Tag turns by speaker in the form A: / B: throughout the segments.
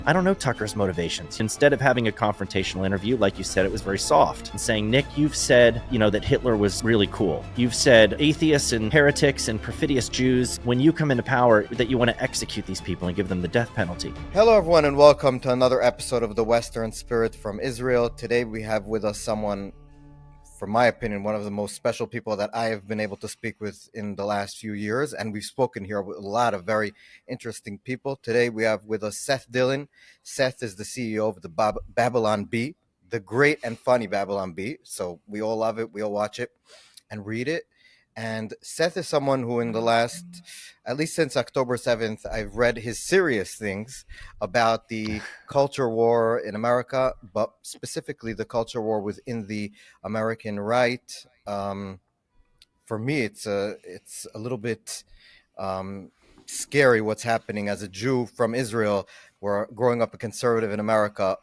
A: I don't know Tucker's motivations. Instead of having a confrontational interview, like you said, it was very soft and saying, Nick, you've said, that Hitler was really cool. You've said atheists and heretics and perfidious Jews, when you come into power, that you want to execute these people and give them the death penalty.
B: Hello, everyone, and welcome to another episode of The Western Spirit from Israel. Today we have with us someone, from my opinion, one of the most special people that I have been able to speak with in the last few years, and we've spoken here with a lot of very interesting people. Today we have with us Seth Dillon. Seth is the CEO of the Babylon Bee, the great and funny Babylon Bee. So we all love it, we all watch it and read it. And Seth is someone who in the last, at least since October 7th, I've read his serious things about the culture war in America, but specifically the culture war within the American right. For me, it's a little bit scary what's happening as a Jew from Israel. Where growing up a conservative in America,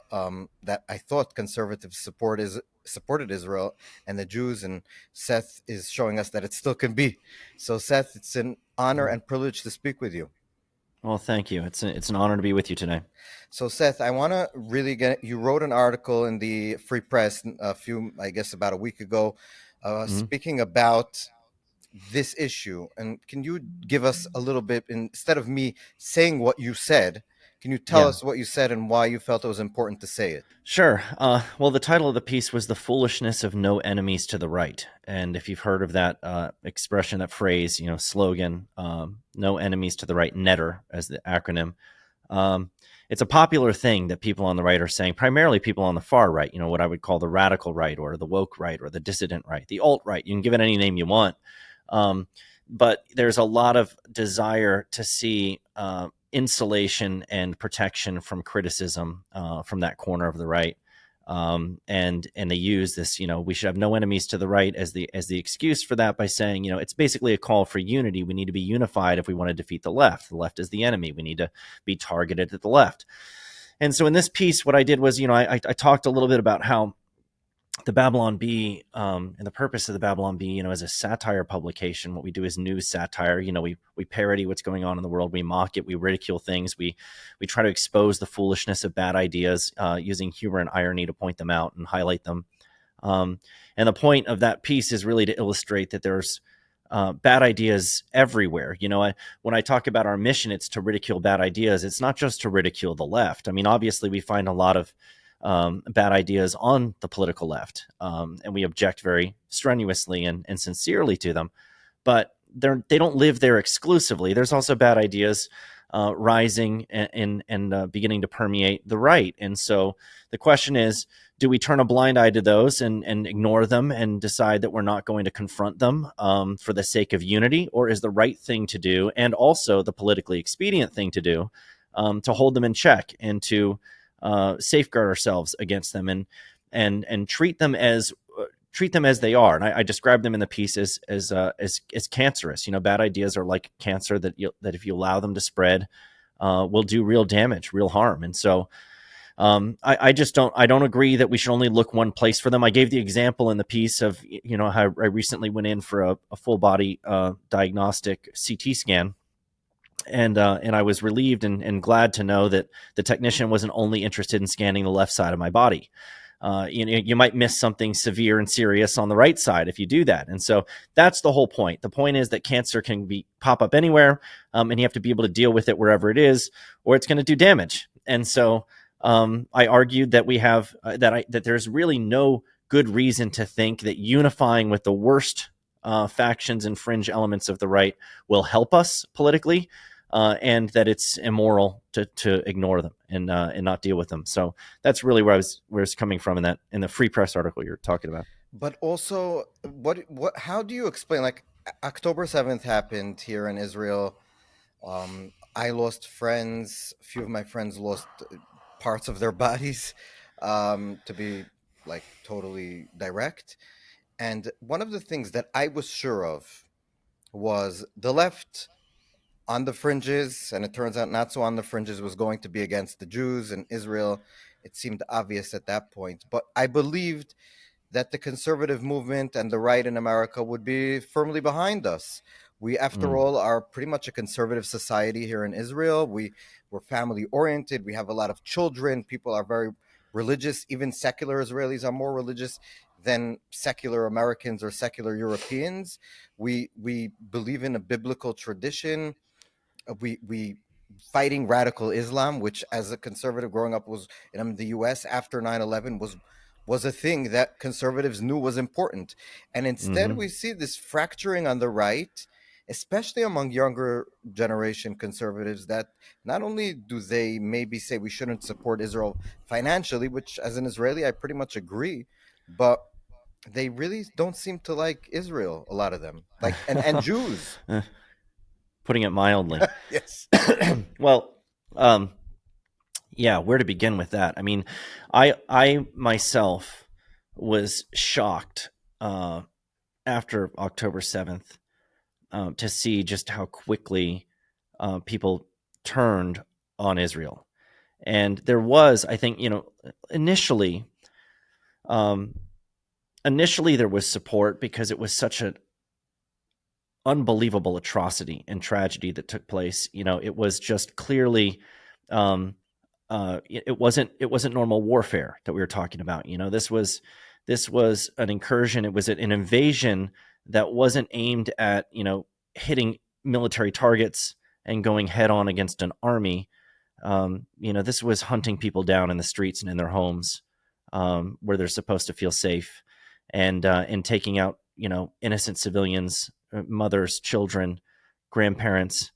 B: that I thought conservatives supported Israel and the Jews, and Seth is showing us that it still can be. So, Seth, it's an honor and privilege to speak with you.
A: Well, thank you. It's an honor to be with you today.
B: So, Seth, I want to really you wrote an article in the Free Press about a week ago, speaking about this issue. And can you give us a little bit, instead of me saying what you said, can you tell us what you said and why you felt it was important to say it?
A: Sure. Well, the title of the piece was "The Foolishness of No Enemies to the Right." And if you've heard of that expression, that phrase, slogan, "No enemies to the right," NETR as the acronym, it's a popular thing that people on the right are saying, primarily people on the far right, what I would call the radical right or the woke right or the dissident right, the alt-right. You can give it any name you want. But there's a lot of desire to see insulation and protection from criticism from that corner of the right, and they use this, we should have no enemies to the right as the excuse for that, by saying, it's basically a call for unity. We need to be unified if we want to defeat the left. The left is the enemy. We need to be targeted at the left. And so in this piece, what I did was, I talked a little bit about how the Babylon Bee, and the purpose of the Babylon Bee, as a satire publication, what we do is news satire. We parody what's going on in the world. We mock it. We ridicule things. We try to expose the foolishness of bad ideas, using humor and irony to point them out and highlight them. And the point of that piece is really to illustrate that there's bad ideas everywhere. When I talk about our mission, it's to ridicule bad ideas. It's not just to ridicule the left. I mean, obviously, we find a lot of bad ideas on the political left, and we object very strenuously and sincerely to them, but they don't live there exclusively. There's also bad ideas rising and beginning to permeate the right. And so the question is, do we turn a blind eye to those and ignore them and decide that we're not going to confront them for the sake of unity? Or is the right thing to do, and also the politically expedient thing to do, to hold them in check and to safeguard ourselves against them and treat them as they are? And I describe them in the piece as cancerous. Bad ideas are like cancer that if you allow them to spread, will do real damage, real harm. And so I don't agree that we should only look one place for them. I gave the example in the piece of how I recently went in for a full body diagnostic CT scan. And I was relieved and glad to know that the technician wasn't only interested in scanning the left side of my body. You might miss something severe and serious on the right side if you do that. And so that's the whole point. The point is that cancer can pop up anywhere, and you have to be able to deal with it wherever it is, or it's going to do damage. And so I argued that we have that there's really no good reason to think that unifying with the worst factions and fringe elements of the right will help us politically, and that it's immoral to ignore them and not deal with them. So that's really where I was coming from in the Free Press article you're talking about.
B: But also, how do you explain, like, October 7th happened here in Israel. I lost friends. A few of my friends lost parts of their bodies, to be like totally direct. And one of the things that I was sure of was the left on the fringes, and it turns out not so on the fringes, was going to be against the Jews and Israel. It seemed obvious at that point. But I believed that the conservative movement and the right in America would be firmly behind us. We, after
A: Mm,
B: all, are pretty much a conservative society here in Israel. We're family oriented. We have a lot of children. People are very religious. Even secular Israelis are more religious than secular Americans or secular Europeans. We believe in a biblical tradition. We fighting radical Islam, which as a conservative growing up was in the U.S. after 9/11 was a thing that conservatives knew was important, and instead
A: hmm
B: we see this fracturing on the right, especially among younger generation conservatives. That not only do they maybe say we shouldn't support Israel financially, which as an Israeli I pretty much agree, but they really don't seem to like Israel. A lot of them, like and Jews.
A: Putting it mildly.
B: Yes.
A: Well, um, yeah, where to begin with that? I mean, I myself was shocked uh, after October 7th to see just how quickly people turned on Israel. And there was, I think, initially, um, initially there was support because it was such an unbelievable atrocity and tragedy that took place. It was just clearly, um, it wasn't normal warfare that we were talking about. This was an incursion. It was an invasion that wasn't aimed at hitting military targets and going head on against an army. This was hunting people down in the streets and in their homes, where they're supposed to feel safe, and taking out innocent civilians, mothers, children, grandparents,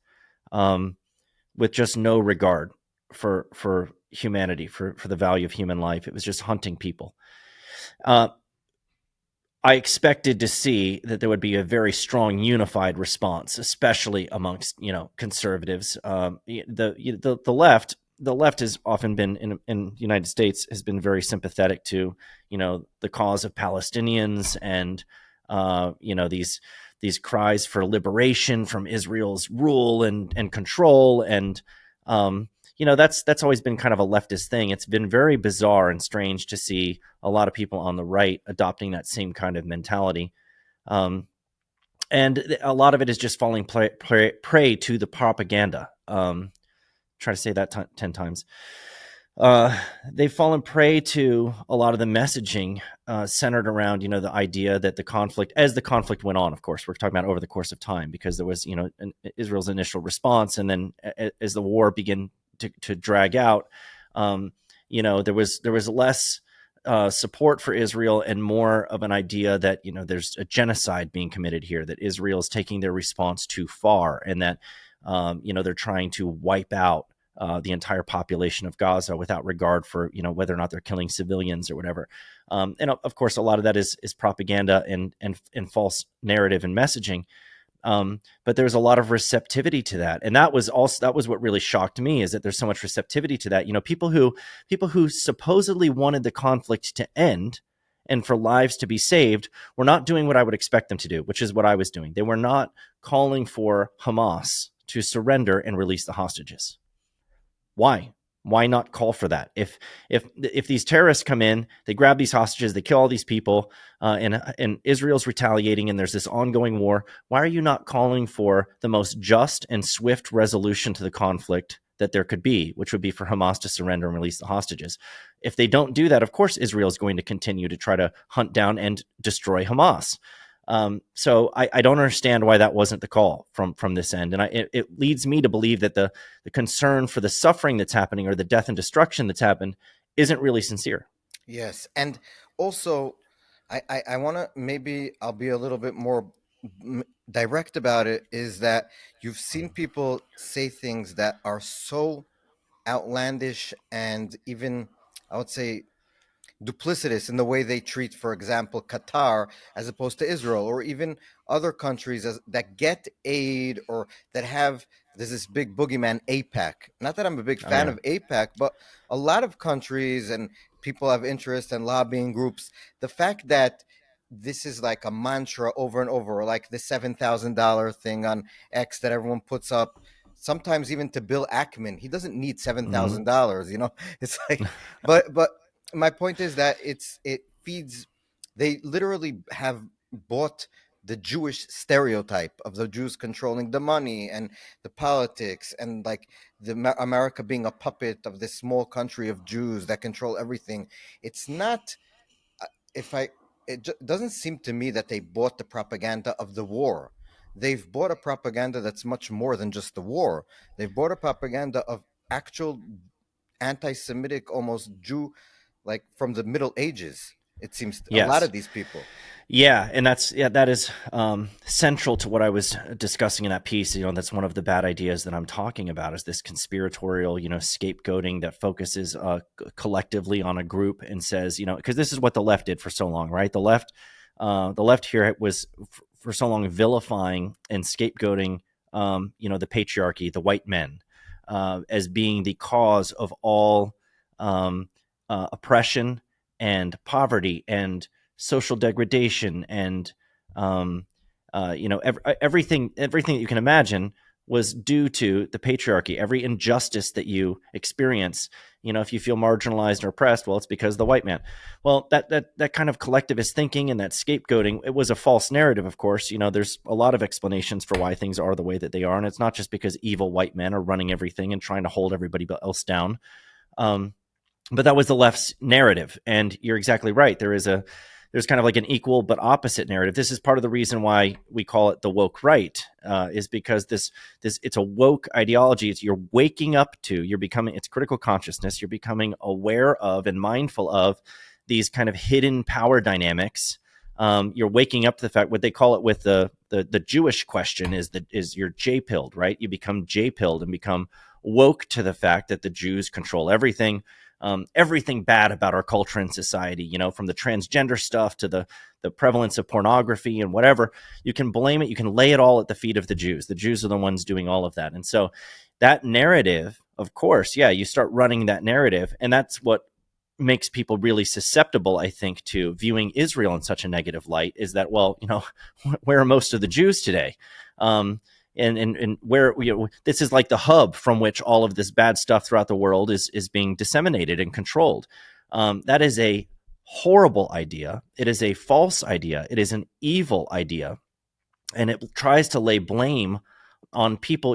A: um, with just no regard for humanity, for the value of human life. It was just hunting people. Uh, I expected to see that there would be a very strong, unified response, especially amongst conservatives. The left has often been in the United States has been very sympathetic to the cause of Palestinians, and these cries for liberation from Israel's rule and control, and that's always been kind of a leftist thing. It's been very bizarre and strange to see a lot of people on the right adopting that same kind of mentality. Um, and a lot of it is just falling prey to the propaganda. Try to say that 10 times. They've fallen prey to a lot of the messaging centered around, the idea that as the conflict went on, of course, we're talking about over the course of time, because there was, Israel's initial response, and then as the war began to drag out, there was less support for Israel and more of an idea that there's a genocide being committed here, that Israel is taking their response too far, and that they're trying to wipe out the entire population of Gaza without regard for whether or not they're killing civilians or whatever. And of course, a lot of that is propaganda and false narrative and messaging. But there's a lot of receptivity to that, and that was what really shocked me, is that there's so much receptivity to that. People who supposedly wanted the conflict to end and for lives to be saved were not doing what I would expect them to do, which is what I was doing. They were not calling for Hamas to surrender and release the hostages. Why? Why not call for that? If these terrorists come in, they grab these hostages, they kill all these people, and Israel's retaliating, and there's this ongoing war. Why are you not calling for the most just and swift resolution to the conflict that there could be, which would be for Hamas to surrender and release the hostages? If they don't do that, of course, Israel is going to continue to try to hunt down and destroy Hamas. So I don't understand why that wasn't the call from this end, and it leads me to believe that the concern for the suffering that's happening, or the death and destruction that's happened, isn't really sincere.
B: Yes, and also, I want to, maybe I'll be a little bit more direct about it. Is that you've seen people say things that are so outlandish and even, I would say, duplicitous in the way they treat, for example, Qatar as opposed to Israel, or even other countries that get aid, or that have, there's this big boogeyman APAC. Not that I'm a big
A: Oh
B: fan
A: yeah.
B: of APAC, but a lot of countries and people have interest and lobbying groups. The fact that this is like a mantra over and over, like the $7,000 thing on X that everyone puts up. Sometimes even to Bill Ackman, he doesn't need seven
A: hmm
B: thousand dollars. It's like, but my point is that it feeds. They literally have bought the Jewish stereotype of the Jews controlling the money and the politics, and like America being a puppet of this small country of Jews that control everything. It's not. If I, doesn't seem to me that they bought the propaganda of the war. They've bought a propaganda that's much more than just the war. They've bought a propaganda of actual anti-Semitic, almost Jew, like from the Middle Ages. It seems a lot
A: Yes.
B: of these people.
A: Yeah, and that is central to what I was discussing in that piece. That's one of the bad ideas that I'm talking about is this conspiratorial, scapegoating that focuses collectively on a group and says, because this is what the left did for so long, right? The left here was for so long vilifying and scapegoating, the patriarchy, the white men, as being the cause of all oppression and poverty and social degradation and everything that you can imagine was due to the patriarchy. Every injustice that you experience, if you feel marginalized or oppressed, well, it's because of the white man. Well, that kind of collectivist thinking and that scapegoating, it was a false narrative, of course. There's a lot of explanations for why things are the way that they are, and it's not just because evil white men are running everything and trying to hold everybody else down. Um, but that was the left's narrative, and you're exactly right. There's kind of like an equal but opposite narrative. This is part of the reason why we call it the woke right, is because this it's a woke ideology. You're waking up to, you're becoming, it's critical consciousness. You're becoming aware of and mindful of these kind of hidden power dynamics. You're waking up to the fact, what they call it with the Jewish question is you're J-pilled, right? You become J-pilled and become woke to the fact that the Jews control everything. Everything bad about our culture and society, from the transgender stuff to the prevalence of pornography and whatever, you can blame it. You can lay it all at the feet of the Jews. The Jews are the ones doing all of that. And so that narrative, of course, yeah, you start running that narrative. And that's what makes people really susceptible, I think, to viewing Israel in such a negative light is that, well, where are most of the Jews today? And where this is like the hub from which all of this bad stuff throughout the world is being disseminated and controlled. That is a horrible idea. It is a false idea. It is an evil idea, and it tries to lay blame on people,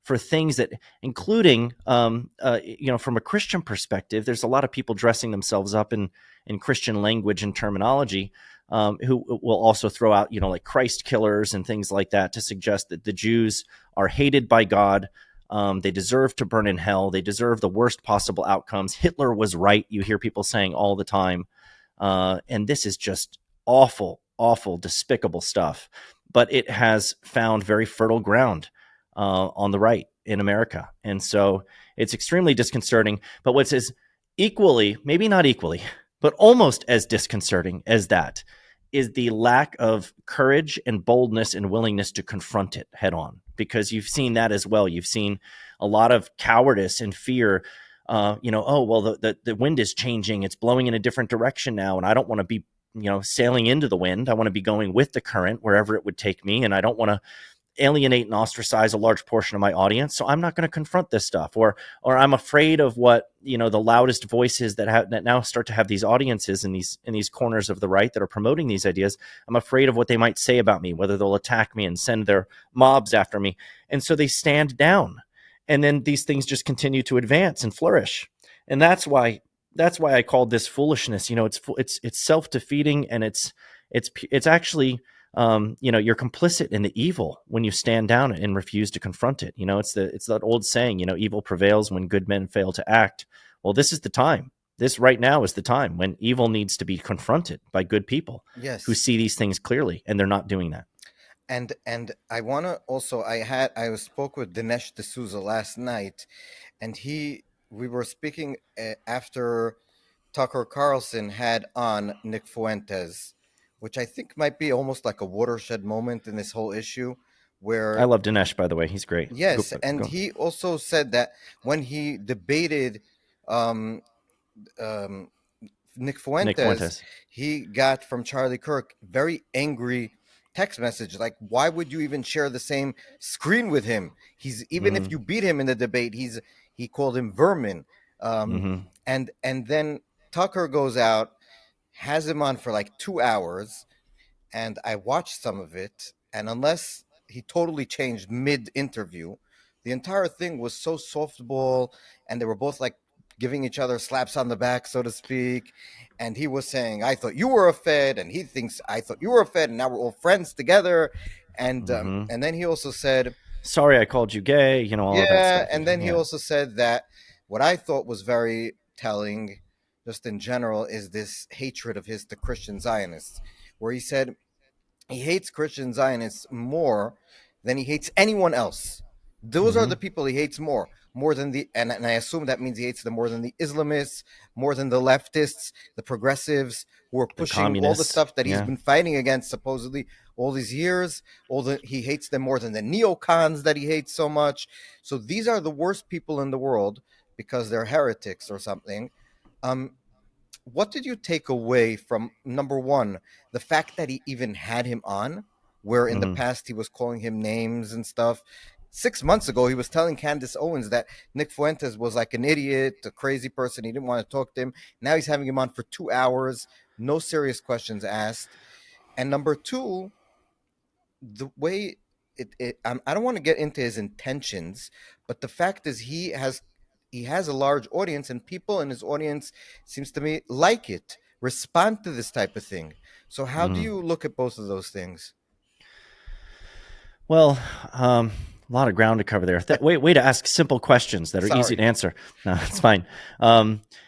A: for things that, including, from a Christian perspective, there's a lot of people dressing themselves up in Christian language and terminology, who will also throw out, like Christ killers and things like that to suggest that the Jews are hated by God. They deserve to burn in hell. They deserve the worst possible outcomes. Hitler was right. You hear people saying all the time. And this is just awful, awful, despicable stuff. But it has found very fertile ground on the right in America. And so it's extremely disconcerting. But what's is equally, maybe not equally, but almost as disconcerting as that is the lack of courage and boldness and willingness to confront it head on, because you've seen that as well. You've seen a lot of cowardice and fear. Oh, well, the wind is changing. It's blowing in a different direction now. And I don't want to be, sailing into the wind. I want to be going with the current wherever it would take me. And I don't want to alienate and ostracize a large portion of my audience, so I'm not going to confront this stuff, or I'm afraid of what the loudest voices that now start to have these audiences in these corners of the right that are promoting these ideas. I'm afraid of what they might say about me, whether they'll attack me and send their mobs after me, and so they stand down, and then these things just continue to advance and flourish, and that's why I called this foolishness. It's self-defeating, and it's actually you're complicit in the evil when you stand down and refuse to confront it. It's that old saying, evil prevails when good men fail to act. Well, this is the time. This right now is the time when evil needs to be confronted by good people who
B: Yes.
A: see these things clearly, and they're not doing that.
B: And I want to also, I spoke with Dinesh D'Souza last night, and we were speaking after Tucker Carlson had on Nick Fuentes, which I think might be almost like a watershed moment in this whole issue,
A: I
B: where
A: love Dinesh, by the way. He's great.
B: yes, and
A: Go.
B: he also said that when he debated um, um, Nick
A: Nick
B: Fuentes,
A: Fuentes.
B: he got from Charlie Kirk very angry text message like, why would you even share the same screen with him? He's, even if
A: Mm-hmm.
B: you beat him in the debate, he called him vermin. um
A: Mm-hmm.
B: and then Tucker goes out, has him on for like 2 hours, and I watched some of it, and unless he totally changed mid interview, the entire thing was so softball, and they were both like giving each other slaps on the back, so to speak. And he was saying, "I thought you were a Fed," and he thinks, "I thought you were a Fed," and now we're all friends together.
A: Hmm.
B: And then he also said,
A: Sorry, I called you gay. All of that
B: yeah,
A: stuff.
B: and then he
A: Yeah.
B: also said that what I thought was very telling, just in general, is this hatred of his to Christian Zionists, where he said he hates Christian Zionists more than he hates anyone else. Those are the
A: Hmm.
B: people he hates more than and I assume that means he hates them more than the Islamists, more than the leftists, the progressives who are
A: The
B: pushing all the
A: communists.
B: stuff that he's
A: Yeah.
B: been fighting against supposedly all these years. He hates them more than the neocons that he hates so much. So these are the worst people in the world because they're heretics or something. Um, what did you take away from number one, the fact that he even had him on, where in the
A: Hmm.
B: past he was calling him names and stuff? 6 months ago, he was telling Candace Owens that Nick Fuentes was like an idiot, a crazy person. He didn't want to talk to him. Now he's having him on for 2 hours, no serious questions asked. And number two, the way I don't want to get into his intentions, but the fact is he has a large audience, and people in his audience seems to me like it, respond to this type of thing. So how do
A: Hmm.
B: you look at both of those things?
A: Well, a lot of ground to cover there. Way to ask simple questions that are easy to
B: Sorry.
A: answer. No, it's fine.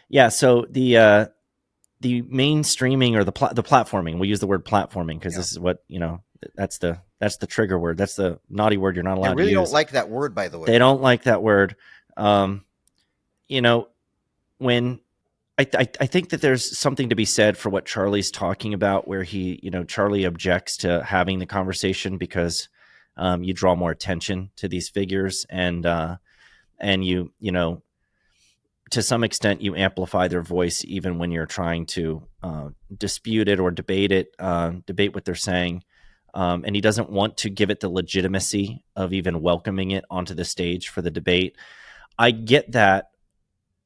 A: Yeah. So the mainstreaming or the platforming. We use the word platforming because
B: Yeah,
A: this is what that's the trigger word. That's the naughty word you're not
B: I
A: allowed to
B: really don't
A: use.
B: like that word, by the
A: They
B: way.
A: don't like that word. Um, you know when I think that there's something to be said for what Charlie's talking about, where Charlie objects to having the conversation because you draw more attention to these figures, and to some extent you amplify their voice even when you're trying to dispute it or debate what they're saying. And he doesn't want to give it the legitimacy of even welcoming it onto the stage for the debate. I get that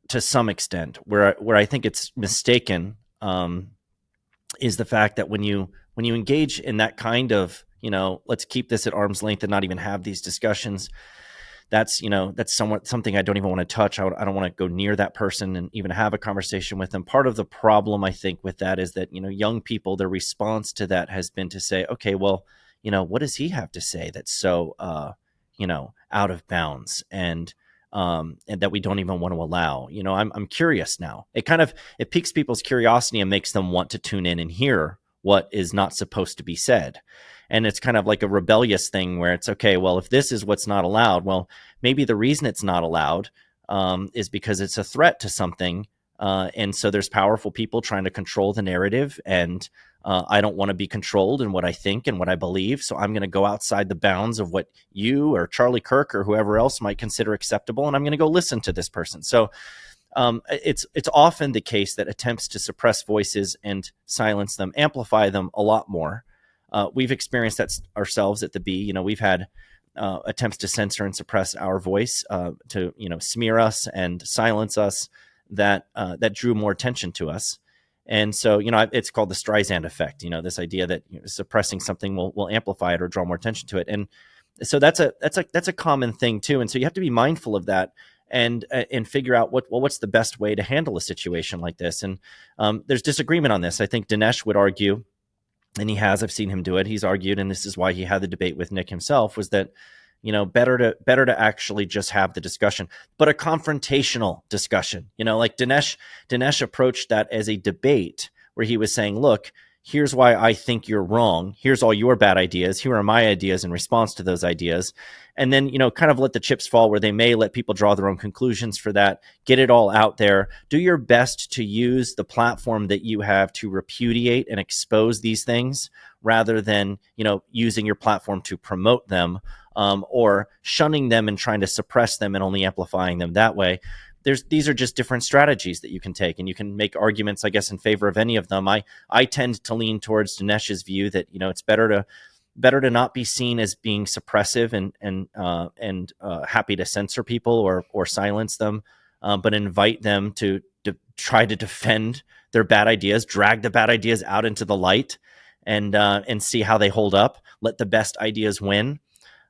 A: to some extent. Where I think it's mistaken is the fact that when you engage in that kind of let's keep this at arm's length and not even have these discussions, that's somewhat something I don't even want to touch. I don't want to go near that person and even have a conversation with them. Part of the problem I think with that is that young people, their response to that has been to say, okay, well, what does he have to say that's so out of bounds, and that we don't even want to allow. I'm curious now. It piques people's curiosity and makes them want to tune in and hear what is not supposed to be said. And it's kind of like a rebellious thing where it's okay, well, if this is what's not allowed, well, maybe the reason it's not allowed is because it's a threat to something. And so there's powerful people trying to control the narrative. And I don't want to be controlled in what I think and what I believe. So I'm going to go outside the bounds of what you or Charlie Kirk or whoever else might consider acceptable. And I'm going to go listen to this person. So it's often the case that attempts to suppress voices and silence them amplify them a lot more. We've experienced that ourselves at the B. We've had attempts to censor and suppress our voice, to smear us and silence us, that drew more attention to us. And so, it's called the Streisand effect. This idea that suppressing something will amplify it or draw more attention to it. And so that's a common thing too. And so you have to be mindful of that and figure out what's the best way to handle a situation like this. And there's disagreement on this. I think Dinesh would argue, and I've seen him do it. He's argued, and this is why he had the debate with Nick himself, was that better to actually just have the discussion, but a confrontational discussion. Like Dinesh approached that as a debate where he was saying, look, here's why I think you're wrong. Here's all your bad ideas. Here are my ideas in response to those ideas. And then, kind of let the chips fall where they may let people draw their own conclusions for that. Get it all out there. Do your best to use the platform that you have to repudiate and expose these things rather than, using your platform to promote them, or shunning them and trying to suppress them and only amplifying them that way. These are just different strategies that you can take, and you can make arguments, I guess, in favor of any of them. I tend to lean towards Dinesh's view that it's better to not be seen as being suppressive and happy to censor people or silence them, but invite them to try to defend their bad ideas, drag the bad ideas out into the light, and see how they hold up. Let the best ideas win.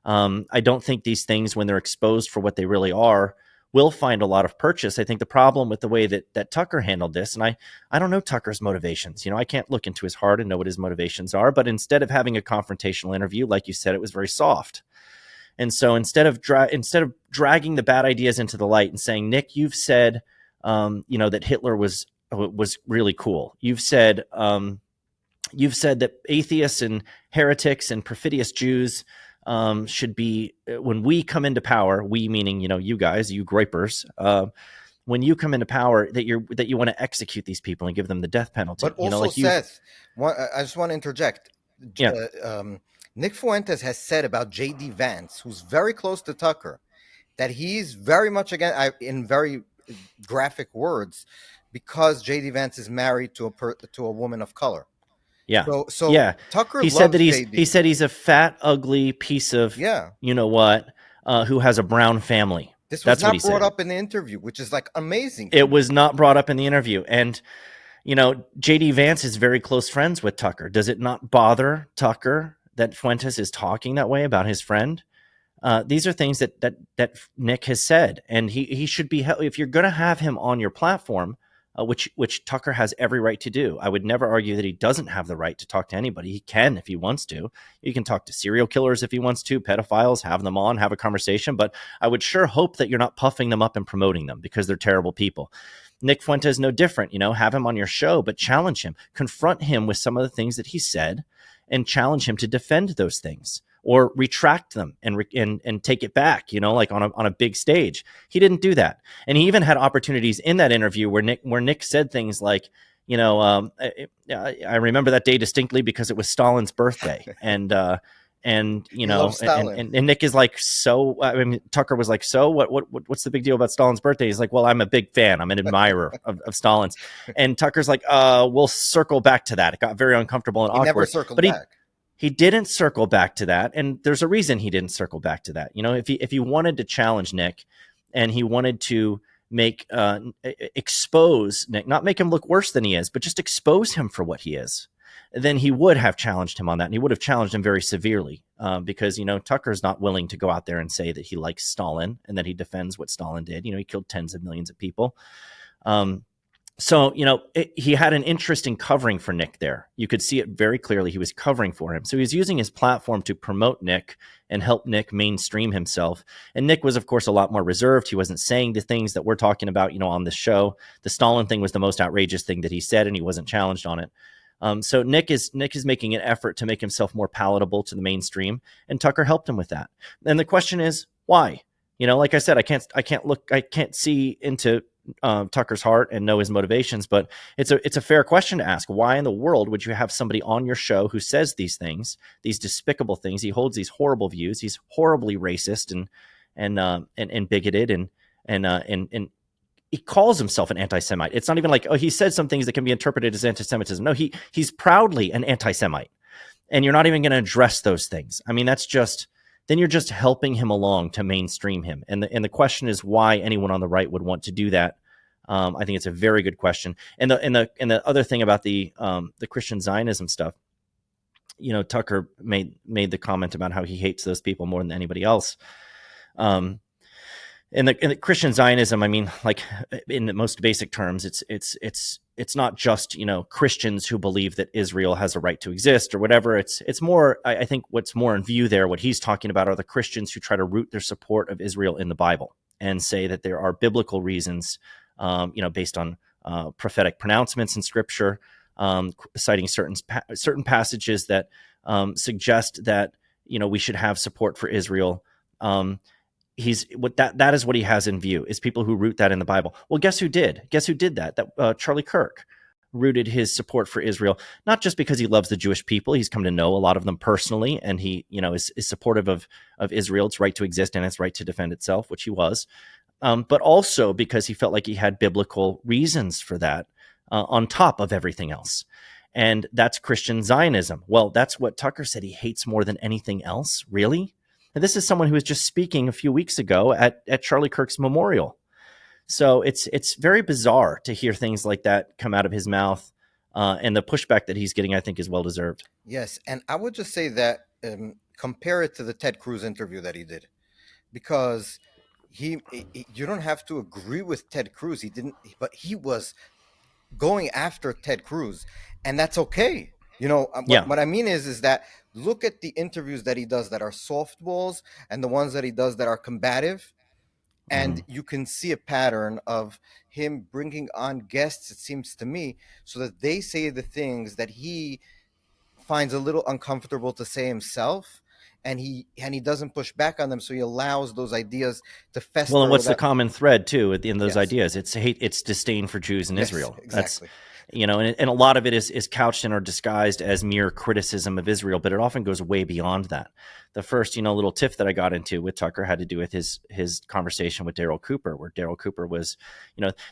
A: I don't think these things, when they're exposed for what they really are, will find a lot of purchase. I think the problem with the way that Tucker handled this, and I don't know Tucker's motivations. I can't look into his heart and know what his motivations are. But instead of having a confrontational interview, like you said, it was very soft. And so instead of dragging the bad ideas into the light and saying, Nick, you've said, that Hitler was really cool. You've said that atheists and heretics and perfidious Jews should be, when we come into power, we meaning, you guys, you groypers, when you come into power, that you want to execute these people and give them the death penalty.
B: But also, Seth, I just want to interject.
A: Yeah.
B: Nick Fuentes has said about J.D. Vance, who's very close to Tucker, that he's very much again, in very graphic words, because J.D. Vance is married to a woman of color.
A: Yeah.
B: So
A: yeah.
B: Tucker
A: he
B: loves
A: said that
B: JD.
A: he said he's a fat, ugly piece of who has a brown family.
B: This was
A: That's what he
B: not brought
A: said.
B: up in the interview, which is like amazing.
A: It was not brought up in the interview. And JD Vance is very close friends with Tucker. Does it not bother Tucker that Fuentes is talking that way about his friend? These are things that Nick has said, and he should be, if you're going to have him on your platform, which Tucker has every right to do. I would never argue that he doesn't have the right to talk to anybody. He can if he wants to. He can talk to serial killers if he wants to, pedophiles, have them on, have a conversation. But I would sure hope that you're not puffing them up and promoting them because they're terrible people. Nick Fuentes, no different. Have him on your show, but challenge him. Confront him with some of the things that he said and challenge him to defend those things or retract them and take it back, like on a big stage. He didn't do that. And he even had opportunities in that interview where Nick said things like, I remember that day distinctly because it was Stalin's birthday. And Nick is like, so, I mean, Tucker was like, so what's the big deal about Stalin's birthday? He's like, well, I'm a big fan. I'm an admirer of Stalin's. And Tucker's like, we'll circle back to that. It got very uncomfortable and awkward.
B: Never circled back.
A: He didn't circle back to that. And there's a reason he didn't circle back to that. If he wanted to challenge Nick and he wanted to expose Nick, not make him look worse than he is, but just expose him for what he is, then he would have challenged him on that. And he would have challenged him very severely because, Tucker's not willing to go out there and say that he likes Stalin and that he defends what Stalin did. He killed tens of millions of people. So, he had an interesting covering for Nick there. You could see it very clearly. He was covering for him. So he was using his platform to promote Nick and help Nick mainstream himself. And Nick was, of course, a lot more reserved. He wasn't saying the things that we're talking about, on this show. The Stalin thing was the most outrageous thing that he said, and he wasn't challenged on it. So Nick is making an effort to make himself more palatable to the mainstream, and Tucker helped him with that. And the question is, why? Like I said, I can't see into Tucker's heart and know his motivations, but it's a fair question to ask. Why in the world would you have somebody on your show who says these things, these despicable things? He holds these horrible views. He's horribly racist and bigoted and he calls himself an anti-Semite. It's not even like, he said some things that can be interpreted as anti-Semitism. No, he's proudly an anti-Semite, and you're not even going to address those things. I mean, then you're just helping him along to mainstream him. And the question is why anyone on the right would want to do that. I think it's a very good question. And the other thing about the Christian Zionism stuff, Tucker made the comment about how he hates those people more than anybody else. In the Christian Zionism, I mean, like in the most basic terms, it's not just, Christians who believe that Israel has a right to exist or whatever. It's more, I think what's more in view there, what he's talking about are the Christians who try to root their support of Israel in the Bible and say that there are biblical reasons, based on prophetic pronouncements in Scripture, citing certain passages that suggest that, we should have support for Israel. That is what he has in view, is people who root that in the Bible. Well, guess who did that? Charlie Kirk rooted his support for Israel, not just because he loves the Jewish people. He's come to know a lot of them personally, and he, is supportive of Israel, its right to exist and its right to defend itself, which he was. But also because he felt like he had biblical reasons for that on top of everything else. And that's Christian Zionism. Well, that's what Tucker said he hates more than anything else. Really? And this is someone who was just speaking a few weeks ago at Charlie Kirk's memorial. So it's very bizarre to hear things like that come out of his mouth. and the pushback that he's getting, I think, is well deserved.
B: Yes, and I would just say that compare it to the Ted Cruz interview that he did, because you don't have to agree with Ted Cruz. He didn't, but he was going after Ted Cruz, and that's okay.
A: Yeah.
B: What I mean is that look at the interviews that he does that are softballs and the ones that he does that are combative, and
A: Hmm.
B: you can see a pattern of him bringing on guests, it seems to me, so that they say the things that he finds a little uncomfortable to say himself, and he doesn't push back on them, so he allows those ideas to
A: Well, and
B: fester.
A: what's the
B: That
A: common thread too in those
B: Yes,
A: ideas? It's hate, it's disdain for Jews in
B: yes,
A: Israel. That's,
B: exactly.
A: and a lot of it is couched in or disguised as mere criticism of Israel, but it often goes way beyond that. The first, little tiff that I got into with Tucker had to do with his conversation with Daryl Cooper, where Daryl Cooper was,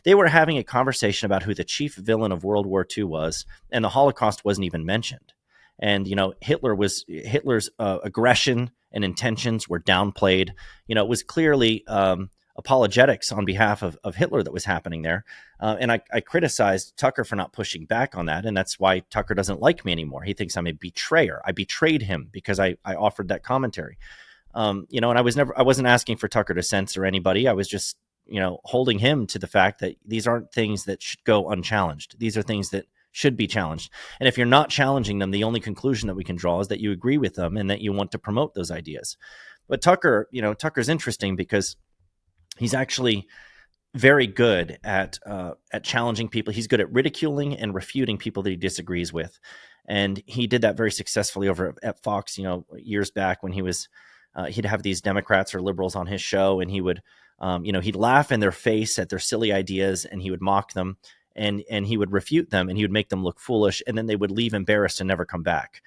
A: they were having a conversation about who the chief villain of World War II was, and the Holocaust wasn't even mentioned. And Hitler's aggression and intentions were downplayed. It was clearly apologetics on behalf of Hitler that was happening there. And I criticized Tucker for not pushing back on that. And that's why Tucker doesn't like me anymore. He thinks I'm a betrayer. I betrayed him because I offered that commentary. And I wasn't asking for Tucker to censor anybody. I was just, holding him to the fact that these aren't things that should go unchallenged. These are things that should be challenged. And if you're not challenging them, the only conclusion that we can draw is that you agree with them and that you want to promote those ideas. But Tucker's interesting because he's actually very good at challenging people. He's good at ridiculing and refuting people that he disagrees with, and he did that very successfully over at Fox. Years back when he'd have these Democrats or liberals on his show, and he would, he'd laugh in their face at their silly ideas, and he would mock them, and he would refute them, and he would make them look foolish, and then they would leave embarrassed and never come back.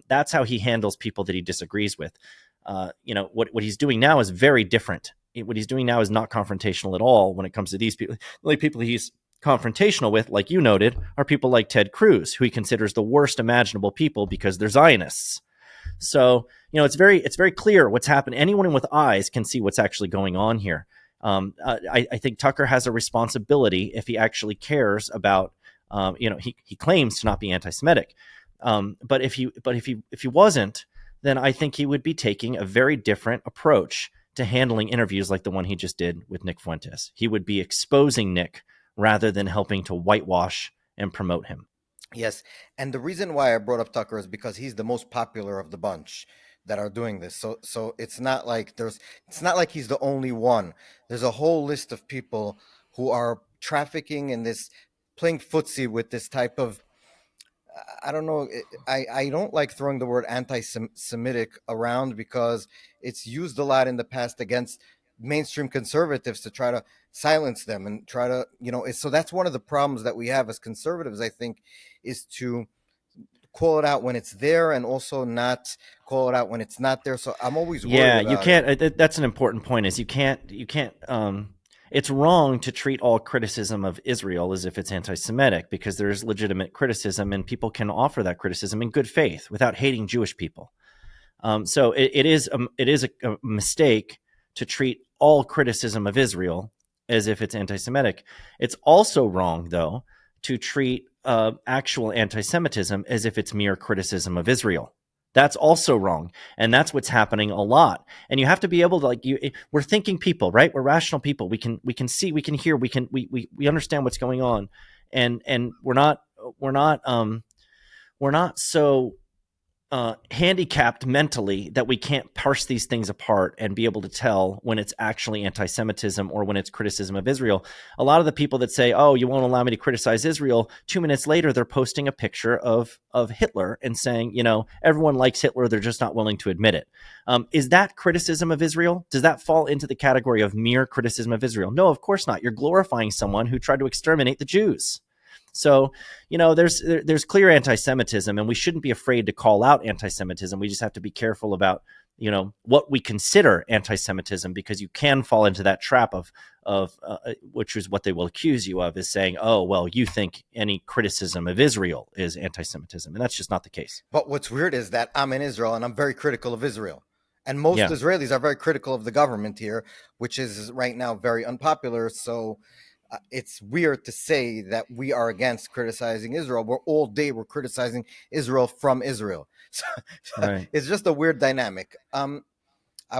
A: That's how he handles people that he disagrees with. What he's doing now is very different. What he's doing now is not confrontational at all when it comes to these people. The only people he's confrontational with, like you noted, are people like Ted Cruz, who he considers the worst imaginable people because they're Zionists. So, it's very clear what's happened. Anyone with eyes can see what's actually going on here. I think Tucker has a responsibility if he actually cares about, he claims to not be anti-Semitic. But if he wasn't, then I think he would be taking a very different approach to handling interviews like the one he just did with Nick Fuentes. He would be exposing Nick rather than helping to whitewash and promote him.
B: Yes, and the reason why I brought up Tucker is because he's the most popular of the bunch that are doing this. So it's not like he's the only one. There's a whole list of people who are trafficking in this, playing footsie with this type of, I don't know. I don't like throwing the word anti-Semitic around because it's used a lot in the past against mainstream conservatives to try to silence them and try to, so that's one of the problems that we have as conservatives, I think, is to call it out when it's there and also not call it out when it's not there. So I'm always worried
A: Yeah, you
B: about it.
A: can't. That's an important point. Is you can't. It's wrong to treat all criticism of Israel as if it's anti-Semitic because there's legitimate criticism and people can offer that criticism in good faith without hating Jewish people. So it is a mistake to treat all criticism of Israel as if it's anti-Semitic. It's also wrong, though, to treat actual anti-Semitism as if it's mere criticism of Israel. That's also wrong, and that's what's happening a lot. And you have to be able to we're thinking people, right? We're rational people. We can see, we can hear, we understand what's going on, and we're not so handicapped mentally that we can't parse these things apart and be able to tell when it's actually anti-Semitism or when it's criticism of Israel. A lot of the people that say, "Oh, you won't allow me to criticize Israel," 2 minutes later, they're posting a picture of Hitler and saying, everyone likes Hitler, they're just not willing to admit it. Is that criticism of Israel? Does that fall into the category of mere criticism of Israel? No, of course not. You're glorifying someone who tried to exterminate the Jews. So, there's clear anti-Semitism, and we shouldn't be afraid to call out anti-Semitism. We just have to be careful about, what we consider anti-Semitism, because you can fall into that trap of which is what they will accuse you of, is saying, "Oh, well, you think any criticism of Israel is anti-Semitism," and that's just not the case.
B: But what's weird is that I'm in Israel and I'm very critical of Israel. And most
A: Yeah.
B: Israelis are very critical of the government here, which is right now very unpopular. So It's weird to say that we are against criticizing Israel. We're criticizing Israel from Israel. So
A: Right.
B: it's just a weird dynamic. I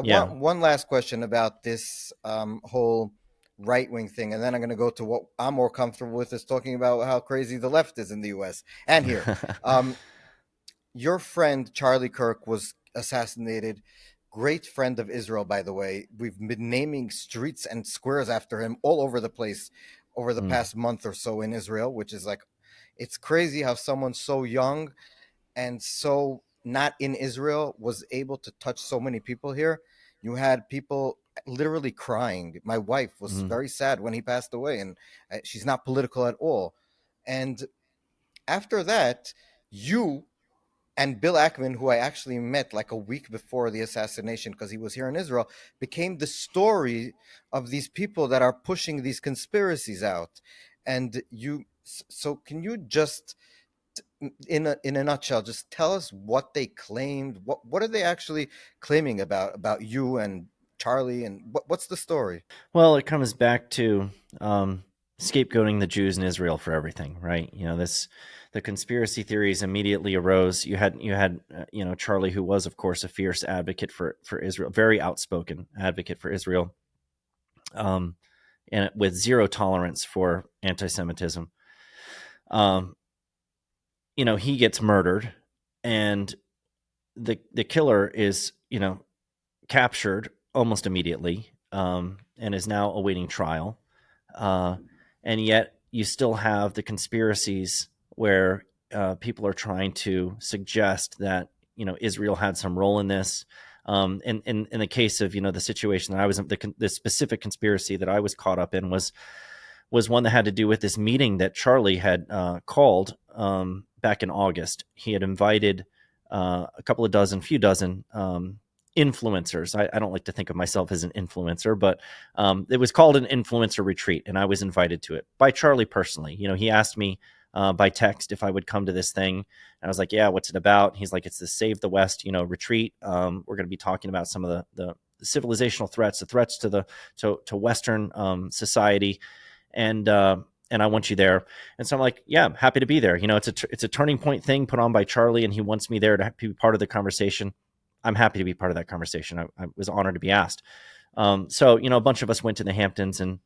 A: Yeah.
B: want one last question about this whole right wing thing, and then I'm going to go to what I'm more comfortable with, is talking about how crazy the left is in the U.S. and here. Um, your friend Charlie Kirk was assassinated. Great friend of Israel, by the way. We've been naming streets and squares after him all over the place over the
A: Mm,
B: past month or so in Israel, which is like, it's crazy how someone so young and so not in Israel was able to touch so many people here. You had people literally crying. My wife was
A: mm.
B: very sad when he passed away, and she's not political at all. And after that, you and Bill Ackman, who I actually met like a week before the assassination because he was here in Israel, became the story of these people that are pushing these conspiracies out. And so can you just, in a nutshell, just tell us what they claimed? What are they actually claiming about you and Charlie, and what's the story?
A: Well, it comes back to um, scapegoating the Jews in Israel for everything, right? This the conspiracy theories immediately arose. You had Charlie, who was, of course, a fierce advocate for Israel, very outspoken advocate for Israel, um, and with zero tolerance for anti-Semitism. Um, he gets murdered, and the killer is captured almost immediately, and is now awaiting trial. Uh, and yet, you still have the conspiracies where people are trying to suggest that Israel had some role in this. In the case of the situation that I was in, the specific conspiracy that I was caught up in was one that had to do with this meeting that Charlie had called back in August. He had invited a couple of few dozen influencers. I don't like to think of myself as an influencer, but it was called an influencer retreat, and I was invited to it by Charlie personally. He asked me by text if I would come to this thing, and I was like, "Yeah, what's it about?" He's like, "It's the Save the West, retreat. We're going to be talking about some of the civilizational threats, the threats to Western society, and and I want you there." And so I'm like, "Yeah, I'm happy to be there. It's a turning point thing put on by Charlie, and he wants me there to be part of the conversation. I'm happy to be part of that conversation. I was honored to be asked." So a bunch of us went to the Hamptons, and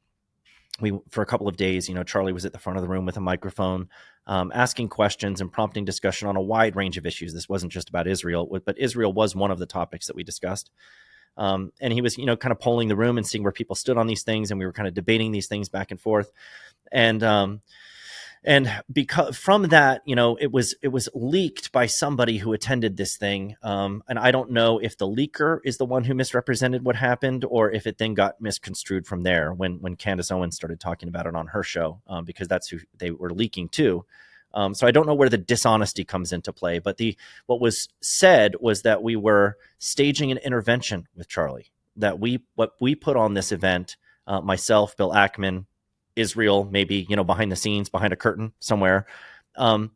A: we for a couple of days. Charlie was at the front of the room with a microphone, asking questions and prompting discussion on a wide range of issues. This wasn't just about Israel, but Israel was one of the topics that we discussed. And he was, kind of polling the room and seeing where people stood on these things, and we were kind of debating these things back and forth. And because from that, it was leaked by somebody who attended this thing, and I don't know if the leaker is the one who misrepresented what happened, or if it then got misconstrued from there when Candace Owens started talking about it on her show, because that's who they were leaking to. So I don't know where the dishonesty comes into play, but what was said was that we were staging an intervention with Charlie. That what we put on this event, myself, Bill Ackman, Israel, maybe behind the scenes, behind a curtain somewhere, um,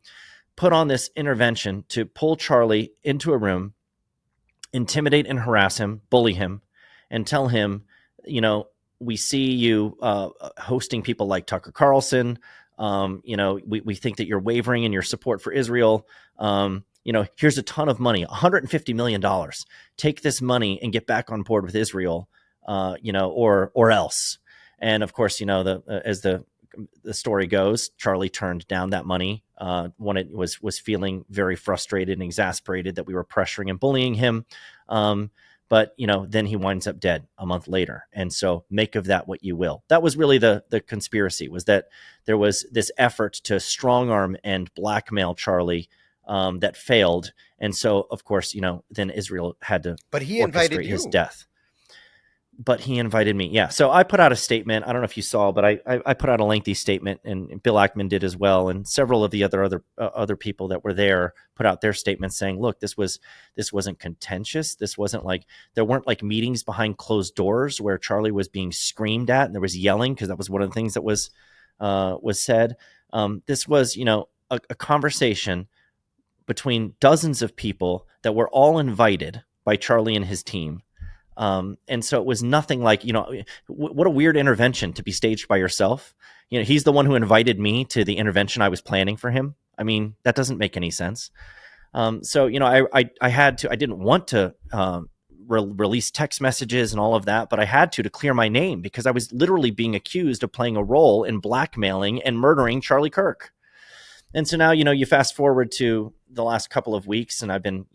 A: put on this intervention to pull Charlie into a room, intimidate and harass him, bully him, and tell him, we see you hosting people like Tucker Carlson. We think that you're wavering in your support for Israel. Here's a ton of money, $150 million. Take this money and get back on board with Israel, or else. And of course, as the story goes, Charlie turned down that money when it was feeling very frustrated and exasperated that we were pressuring and bullying him. But then he winds up dead a month later. And so make of that what you will. That was really the conspiracy, was that there was this effort to strong arm and blackmail Charlie that failed. And so, of course, then Israel had to
B: But he invited
A: orchestrate his
B: you.
A: death. But he invited me. Yeah. So I put out a statement. I don't know if you saw, but I put out a lengthy statement, and Bill Ackman did as well, and several of the other people that were there put out their statements saying, "Look, this wasn't contentious. This wasn't like there weren't like meetings behind closed doors where Charlie was being screamed at and there was yelling, because that was one of the things that was said. This was a conversation between dozens of people that were all invited by Charlie and his team." And so it was nothing like, what a weird intervention to be staged by yourself. He's the one who invited me to the intervention I was planning for him. I mean, that doesn't make any sense. So I had to. I didn't want to release text messages and all of that, but I had to clear my name because I was literally being accused of playing a role in blackmailing and murdering Charlie Kirk. And so now, you fast forward to the last couple of weeks, and I've been,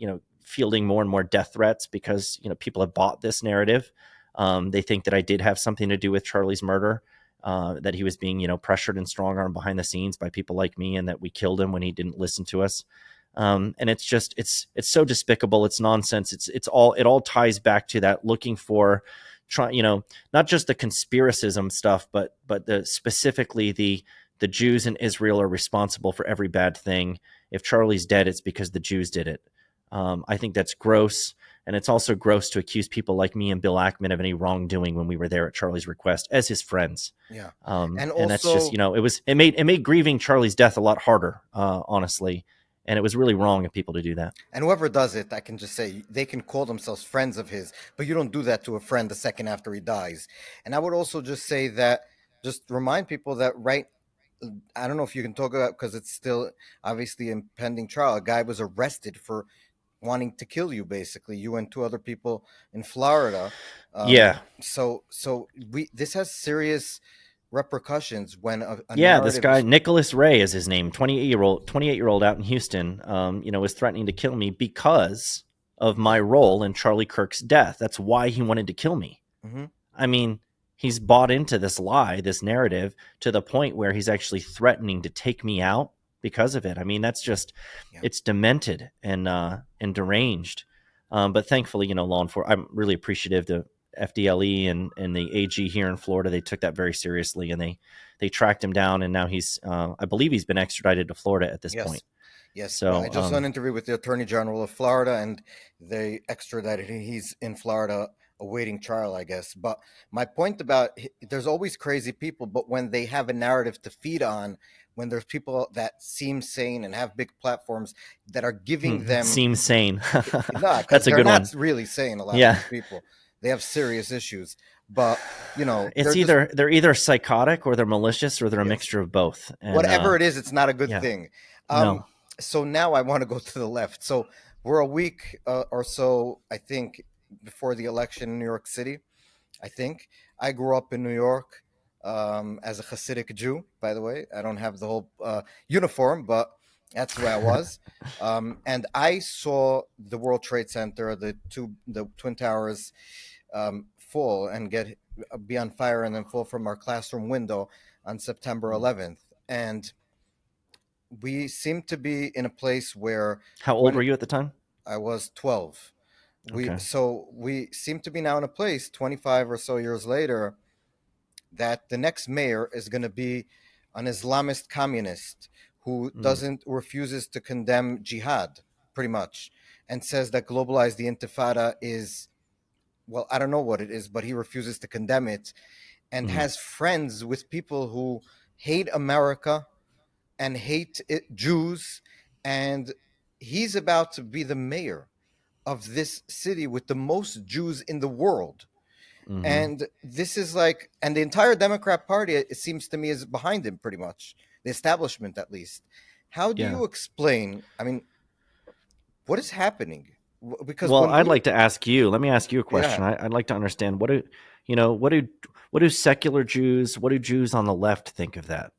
A: fielding more and more death threats because, people have bought this narrative. They think that I did have something to do with Charlie's murder, that he was being, pressured and strong armed behind the scenes by people like me, and that we killed him when he didn't listen to us. And it's just, it's so despicable. It's nonsense. It all ties back to that looking for, not just the conspiracism stuff, but specifically the Jews in Israel are responsible for every bad thing. If Charlie's dead, it's because the Jews did it. I think that's gross. And it's also gross to accuse people like me and Bill Ackman of any wrongdoing when we were there at Charlie's request as his friends.
B: Yeah.
A: And that's just,
B: Also,
A: it made grieving Charlie's death a lot harder, honestly. And it was really wrong of people to do that.
B: and whoever does it, I can just say they can call themselves friends of his, but you don't do that to a friend the second after he dies. And I would also just say that, just remind people that, right, I don't know if you can talk about, because it's still obviously a pending trial. A guy was arrested for wanting to kill you, basically, you and two other people in Florida.
A: Yeah.
B: So we this has serious repercussions when a
A: Yeah, this
B: narrative
A: guy
B: is.
A: Nicholas Ray is his name. 28-year old out in Houston. Was threatening to kill me because of my role in Charlie Kirk's death. That's why he wanted to kill me.
B: Mhm.
A: I mean, he's bought into this lie, this narrative, to the point where he's actually threatening to take me out because of it. I mean, that's just,
B: Yeah.
A: it's demented and deranged. But thankfully, law enforcement, I'm really appreciative to FDLE and the AG here in Florida. They took that very seriously, and they tracked him down, and now he's, I believe he's been extradited to Florida at this point.
B: Yes. Yes. I
A: So,
B: just saw an interview with the Attorney General of Florida, and they extradited him. He's in Florida awaiting trial, I guess. But my point about, there's always crazy people, but when they have a narrative to feed on, when there's people that seem sane and have big platforms that are giving them.
A: seems sane.
B: No, because
A: That's a
B: they're
A: good
B: not
A: one.
B: really sane. A lot of
A: Yeah.
B: these people, they have serious issues, but
A: It's
B: they're just.
A: they're either psychotic or they're malicious or they're a
B: Yes,
A: mixture of both. And
B: whatever it is, it's not a good
A: yeah,
B: thing. Um,
A: no.
B: so now I want to go to the left. So we're a week or so, I think, before the election in New York City. I think I grew up in New York as a Hasidic Jew. By the way, I don't have the whole uniform, but that's where I was. And I saw the World Trade Center, the Twin Towers, fall and be on fire and then fall from our classroom window on September 11th. And we seem to be in a place where,
A: How old
B: when
A: were you at the time?
B: I was 12,
A: Okay.
B: we seem to be now in a place 25 or so years later that the next mayor is going to be an Islamist communist who
A: Mm,
B: doesn't refuses to condemn jihad, pretty much, and says that globalized the intifada is, well, I don't know what it is, but he refuses to condemn it, and
A: mm,
B: has friends with people who hate America and hate Jews, and he's about to be the mayor of this city with the most Jews in the world.
A: mm-hmm.
B: And this is like, and the entire Democrat Party, it seems to me, is behind him pretty much, the establishment at least. How do
A: Yeah.
B: you explain? I mean, what is happening? Because
A: Well,
B: when
A: I'd
B: we,
A: like to ask you. Let me ask you a
B: yeah,
A: question. I'd like to understand you know, what do secular Jews, what do Jews on the left think of that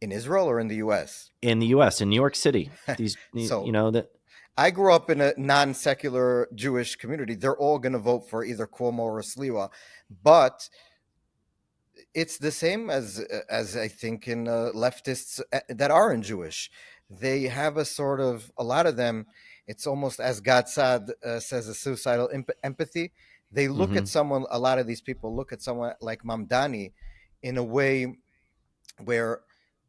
B: in Israel or in the US?
A: in the U.S. in New York City? These,
B: So
A: that.
B: I grew up in a non-secular Jewish community. They're all going to vote for either Cuomo or Sliwa, but it's the same as I think in leftists that aren't Jewish. They have a sort of, a lot of them. It's almost, as Gad Saad says, a suicidal empathy. They look
A: Mm-hmm.
B: at someone. A lot of these people look at someone like Mamdani in a way where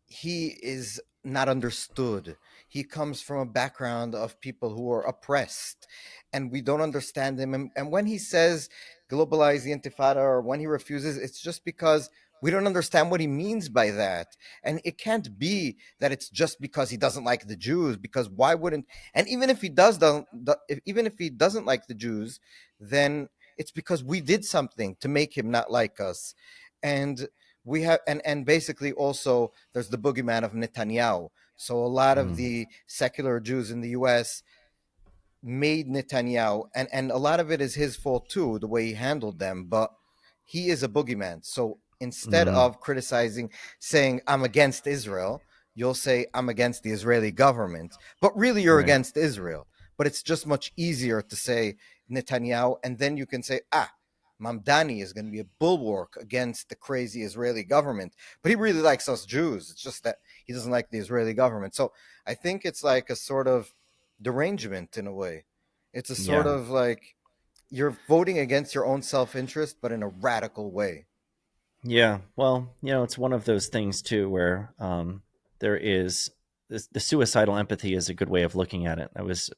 B: he is not understood. He comes from a background of people who are oppressed, and we don't understand him. And when he says globalize the intifada, or when he refuses, it's just because we don't understand what he means by that. And it can't be that it's just because he doesn't like the Jews, because why wouldn't, and even if he doesn't like the Jews, then it's because we did something to make him not like us. And we have, and basically also there's the boogeyman of Netanyahu. So a lot of
A: Mm,
B: the secular Jews in the US made Netanyahu, and a lot of it is his fault too, the way he handled them. But he is a boogeyman. So instead
A: mm,
B: of criticizing, saying I'm against Israel, you'll say I'm against the Israeli government. But really, you're
A: right.
B: against Israel. But it's just much easier to say Netanyahu, and then you can say, Mamdani is going to be a bulwark against the crazy Israeli government. But he really likes us Jews. It's just that he doesn't like the Israeli government. So I think it's like a sort of derangement in a way. It's a sort
A: Yeah.
B: of like you're voting against your own self interest, but in a radical way.
A: Yeah. Well, it's one of those things too where there is the suicidal empathy is a good way of looking at it. I was,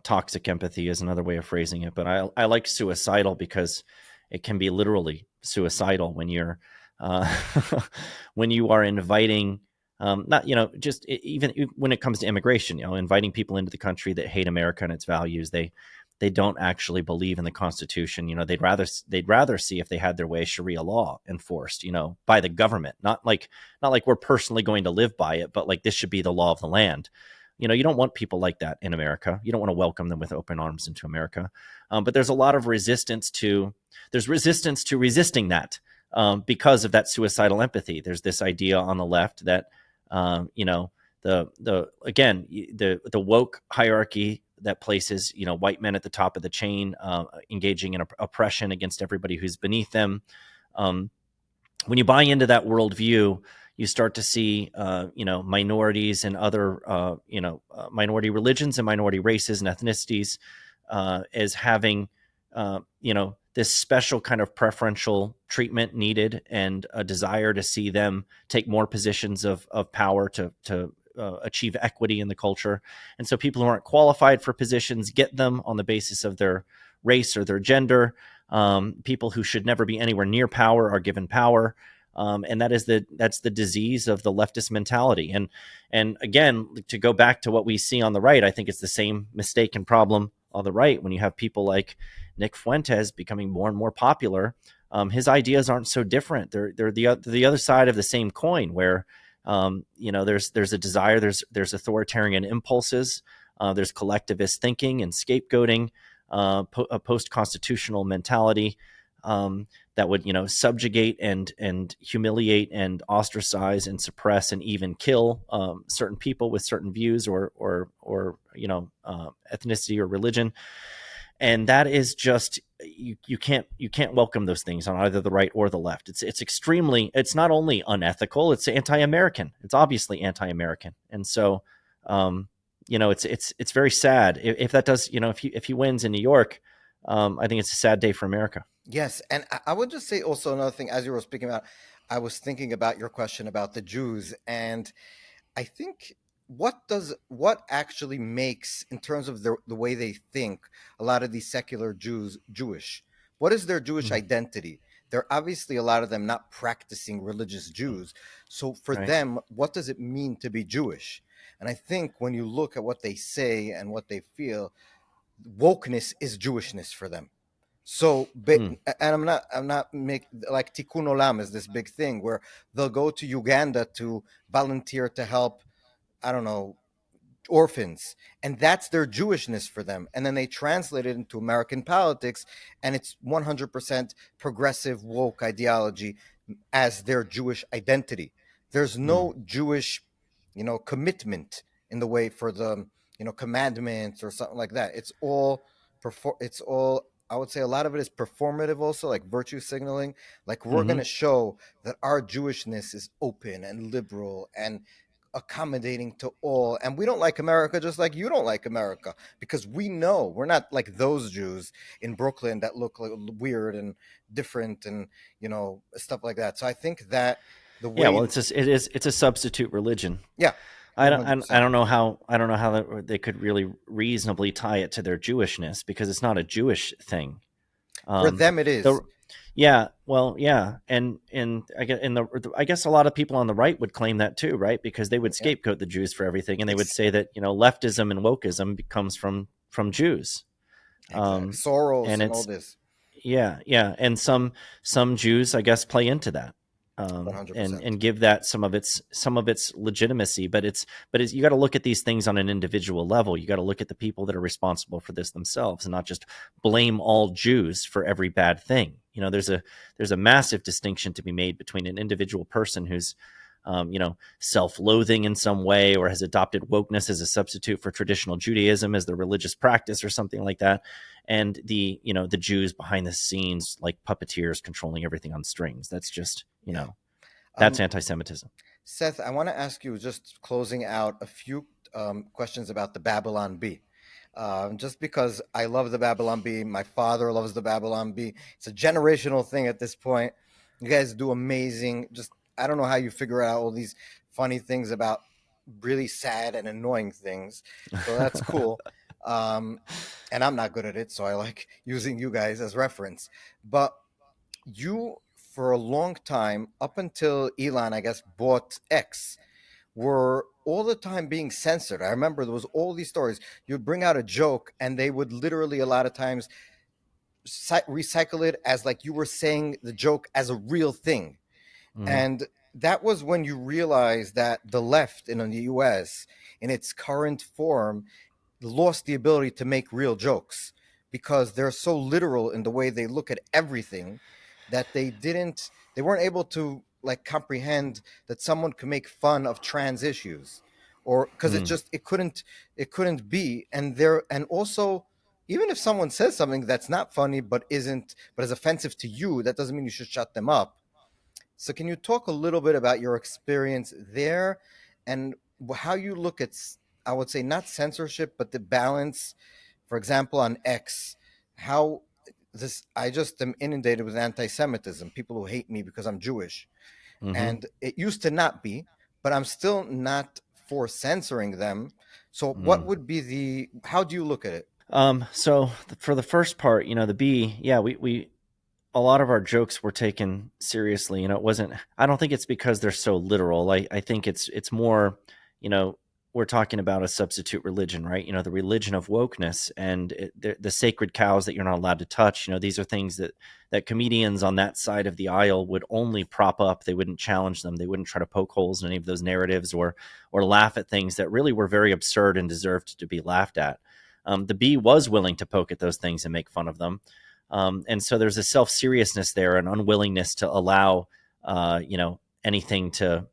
A: toxic empathy is another way of phrasing it, but I like suicidal because it can be literally suicidal when you're uh, when you are inviting not just even when it comes to immigration, inviting people into the country that hate America and its values. They don't actually believe in the Constitution. They'd rather see, if they had their way, Sharia law enforced, by the government, not like we're personally going to live by it, but like this should be the law of the land. You don't want people like that in America. You don't want to welcome them with open arms into America. But there's a lot of resistance to resisting that, because of that suicidal empathy. There's this idea on the left that, the woke hierarchy that places white men at the top of the chain, engaging in oppression against everybody who's beneath them. Um, when you buy into that worldview, you start to see, minorities and other, minority religions and minority races and ethnicities, as having, this special kind of preferential treatment needed, and a desire to see them take more positions of power to achieve equity in the culture. And so people who aren't qualified for positions get them on the basis of their race or their gender. People who should never be anywhere near power are given power. And that's the disease of the leftist mentality. And again, to go back to what we see on the right, I think it's the same mistake and problem on the right. When you have people like Nick Fuentes becoming more and more popular, his ideas aren't so different. They're the other side of the same coin, where there's a desire, there's authoritarian impulses, there's collectivist thinking and scapegoating, a post-constitutional mentality, that would subjugate and humiliate and ostracize and suppress and even kill certain people with certain views or ethnicity or religion. And that is just, you can't welcome those things on either the right or the left. It's not only unethical, it's anti-American. It's obviously anti-American. And so it's very sad if that does, if he wins in New York. I think it's a sad day for America.
B: Yes, and I would just say also another thing as you were speaking about, I was thinking about your question about the Jews, and I think what actually makes in terms of the way they think a lot of these secular Jews Jewish. What is their Jewish
A: Mm,
B: identity? They're obviously a lot of them not practicing religious Jews. So for
A: right.
B: them, what does it mean to be Jewish? And I think when you look at what they say and what they feel, wokeness is Jewishness for them. So,
A: Mm,
B: and I'm not make like Tikkun Olam is this big thing where they'll go to Uganda to volunteer to help, I don't know, orphans, and that's their Jewishness for them. And then they translate it into American politics, and it's 100% progressive woke ideology as their Jewish identity. There's
A: mm,
B: no Jewish, commitment in the way for the, commandments or something like that. It's all I would say a lot of it is performative also, like virtue signaling. Like we're
A: hmm
B: gonna show that our Jewishness is open and liberal and accommodating to all. And we don't like America just like you don't like America because we know we're not like those Jews in Brooklyn that look like weird and different and stuff like that. So I think that the
A: Yeah, well,
B: way,
A: it's a substitute religion.
B: yeah,
A: I
B: one
A: don't
B: hundred
A: I
B: percent.
A: don't know how they could really reasonably tie it to their Jewishness, because it's not a Jewish thing.
B: For
A: Um,
B: them, it
A: the
B: is.
A: Yeah, well, yeah, and I guess a lot of people on the right would claim that too, right? Because they would
B: Yeah,
A: scapegoat the Jews for everything, and they would
B: it's
A: say that leftism and wokeism comes from Jews.
B: Exactly.
A: um,
B: Soros
A: and
B: and all
A: it's
B: this.
A: yeah, yeah, and some Jews, I guess, play into that, and
B: 100%.
A: give that some of its legitimacy. But it's you got to look at these things on an individual level. You got to look at the people that are responsible for this themselves, and not just blame all Jews for every bad thing. There's a massive distinction to be made between an individual person who's self-loathing in some way, or has adopted wokeness as a substitute for traditional Judaism as the religious practice or something like that, and the Jews behind the scenes, like puppeteers controlling everything on strings. That's just
B: Yeah.
A: that's
B: Um,
A: anti-Semitism.
B: Seth, I want to ask you, just closing out, a few questions about the Babylon Bee. Just because I love the Babylon Bee, my father loves the Babylon Bee. It's a generational thing at this point. You guys do amazing. Just, I don't know how you figure out all these funny things about really sad and annoying things. So that's cool. Um, and I'm not good at it, so I like using you guys as reference. But you, for a long time, up until Elon, I guess, bought X, were all the time being censored. I remember there was all these stories. You'd bring out a joke, and they would literally a lot of times recycle it as like you were saying the joke as a real thing.
A: Hmm.
B: And that was when you realized that the left in the US, in its current form, lost the ability to make real jokes because they're so literal in the way they look at everything that they weren't able to like comprehend that someone could make fun of trans issues, or because
A: Mm.
B: it couldn't be. And also, even if someone says something that's not funny but is offensive to you, that doesn't mean you should shut them up. So, can you talk a little bit about your experience there and how you look at, I would say, not censorship, but the balance, for example, on X, how I just am inundated with anti Semitism, people who hate me because I'm Jewish.
A: Hmm.
B: And it used to not be, but I'm still not for censoring them. So, what
A: Mm.
B: would be how do you look at it?
A: So for the first part, the B, yeah, we a lot of our jokes were taken seriously. It wasn't. I don't think it's because they're so literal. I think it's more. You know, we're talking about a substitute religion, right? The religion of wokeness and the sacred cows that you're not allowed to touch. These are things that comedians on that side of the aisle would only prop up. They wouldn't challenge them. They wouldn't try to poke holes in any of those narratives or laugh at things that really were very absurd and deserved to be laughed at. The B was willing to poke at those things and make fun of them. And so there's a self seriousness there, an unwillingness to allow, anything to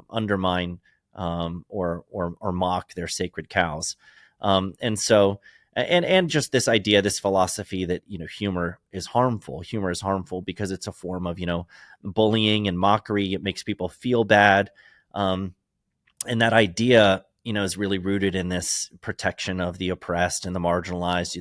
A: undermine or mock their sacred cows. And so, and just this idea, this philosophy that humor is harmful. Humor is harmful because it's a form of bullying and mockery. It makes people feel bad. Um, and that idea is really rooted in this protection of the oppressed and the marginalized.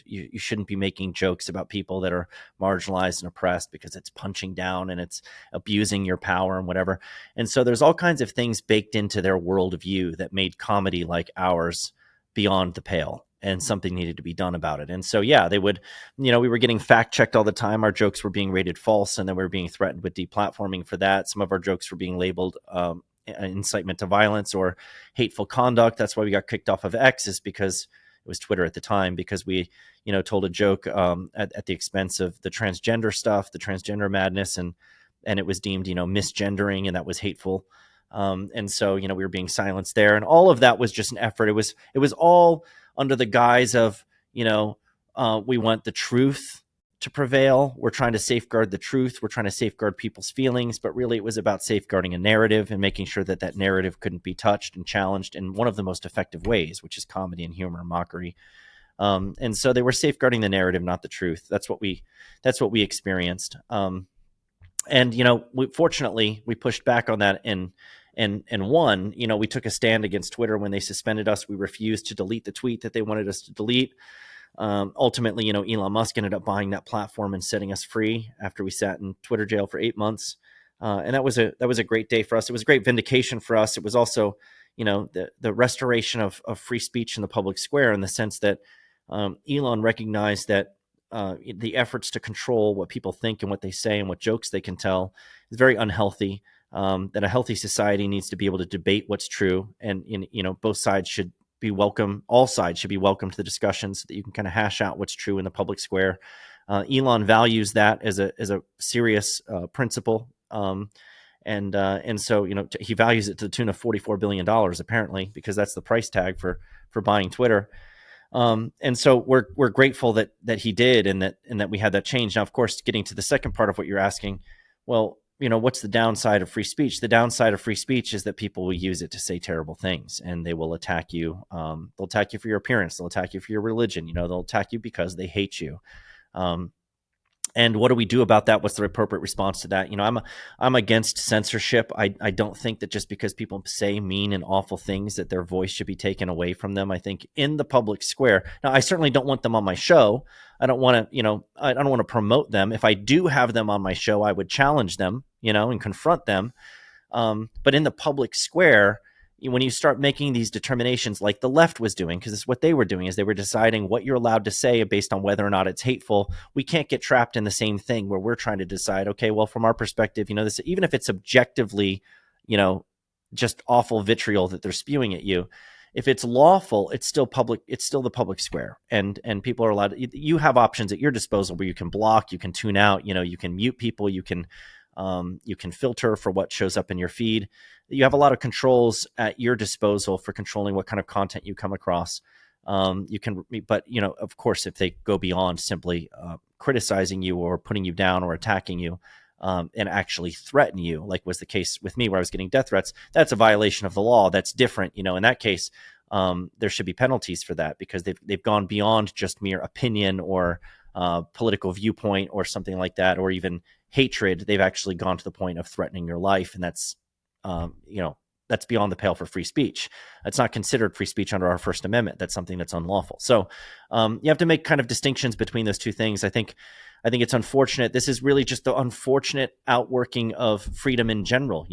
A: You shouldn't be making jokes about people that are marginalized and oppressed because it's punching down and it's abusing your power and whatever. And so there's all kinds of things baked into their worldview that made comedy like ours beyond the pale, and something needed to be done about it. And so, yeah, they would, we were getting fact checked all the time. Our jokes were being rated false, and then we were being threatened with deplatforming for that. Some of our jokes were being labeled incitement to violence or hateful conduct. That's why we got kicked off of X, is because it was Twitter at the time, because we, told a joke at the expense of the transgender stuff, the transgender madness, and it was deemed, misgendering, and that was hateful. And so, we were being silenced there, and all of that was just an effort. It was all under the guise of, we want the truth to prevail. We're trying to safeguard the truth. We're trying to safeguard people's feelings, but really it was about safeguarding a narrative and making sure that that narrative couldn't be touched and challenged in one of the most effective ways, which is comedy and humor and mockery. And so they were safeguarding the narrative, not the truth. That's what we experienced. And fortunately we pushed back on that and won. We took a stand against Twitter when they suspended us. We refused to delete the tweet that they wanted us to delete. Ultimately, Elon Musk ended up buying that platform and setting us free after we sat in Twitter jail for 8 months. And that was a great day for us. It was a great vindication for us. It was also, the restoration of free speech in the public square, in the sense that Elon recognized that the efforts to control what people think and what they say and what jokes they can tell is very unhealthy. That a healthy society needs to be able to debate what's true, and both sides should be welcome. All sides should be welcome to the discussion so that you can kind of hash out what's true in the public square. Elon values that as a serious principle. And so he values it to the tune of $44 billion apparently, because that's the price tag for buying Twitter. And so we're grateful that he did, and that we had that change. Now, of course, getting to the second part of what you're asking, well, what's the downside of free speech? The downside of free speech is that people will use it to say terrible things, and they will attack you. They'll attack you for your appearance. They'll attack you for your religion. They'll attack you because they hate you. And what do we do about that? What's the appropriate response to that? I'm against censorship. I don't think that just because people say mean and awful things that their voice should be taken away from them. I think in the public square. Now, I certainly don't want them on my show. I don't want to, I don't want to promote them. If I do have them on my show, I would challenge them, and confront them. But in the public square, when you start making these determinations like the left was doing, because it's what they were doing, is they were deciding what you're allowed to say based on whether or not it's hateful. We can't get trapped in the same thing where we're trying to decide, okay, well, from our perspective, this, even if it's objectively, just awful vitriol that they're spewing at you, if it's lawful, it's still public. It's still the public square, and people are allowed you have options at your disposal where you can block, you can tune out, you can mute people, you can filter for what shows up in your feed. You have a lot of controls at your disposal for controlling what kind of content you come across. But of course, if they go beyond simply criticizing you or putting you down or attacking you, and actually threaten you, like was the case with me where I was getting death threats, that's a violation of the law. That's different. In that case, there should be penalties for that, because they've gone beyond just mere opinion or political viewpoint or something like that, or even hatred. They've actually gone to the point of threatening your life, and that's that's beyond the pale for free speech. That's not considered free speech under our First Amendment. That's something that's unlawful. So you have to make kind of distinctions between those two things. I think it's unfortunate. This is really just the unfortunate outworking of freedom in general.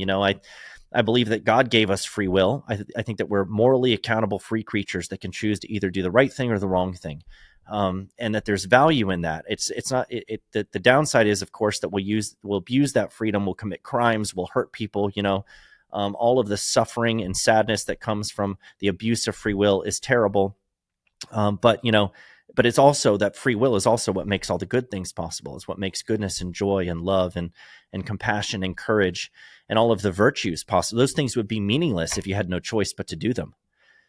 A: I believe that God gave us free will. I think that we're morally accountable, free creatures that can choose to either do the right thing or the wrong thing. And that there's value in that. It's not the downside is, of course, that we'll abuse that freedom, we'll commit crimes, we'll hurt people. All of the suffering and sadness that comes from the abuse of free will is terrible. But it's also that free will is also what makes all the good things possible. It's what makes goodness and joy and love and compassion and courage and all of the virtues possible. Those things would be meaningless if you had no choice but to do them.